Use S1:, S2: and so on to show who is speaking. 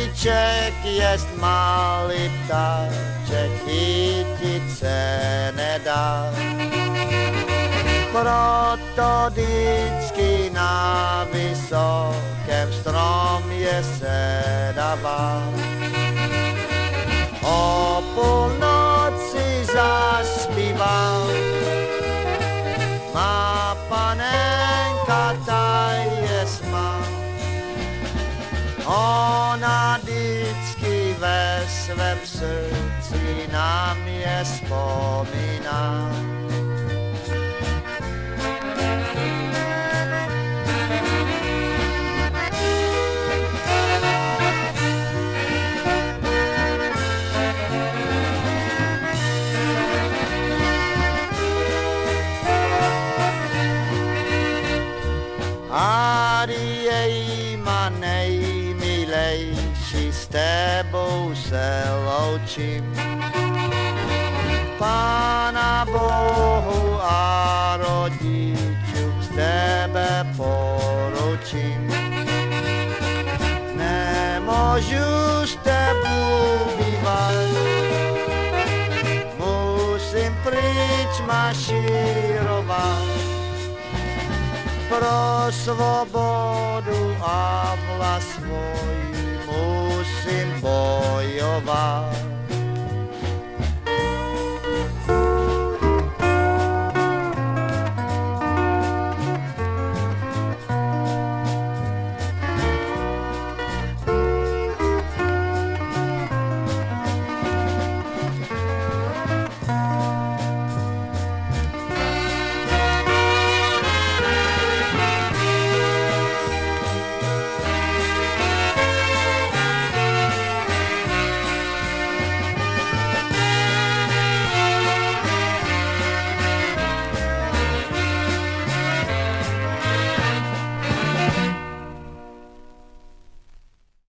S1: Stromíček jest malý ptáček, chytit se nedá. Proto vždycky na vysokém stromě sedává. O půlnoci zaspíval, má panenka taje smá. Ona vždycky ve svém srdci na mě vzpomíná. Ariej má nejmilejší, s tebou se loučím. Pána Bohu a rodičům z tebe poručím. Nemůžu s tebou bývat, musím pryč mašírovat. Pro svobodu a vlast svoji musím bojovat.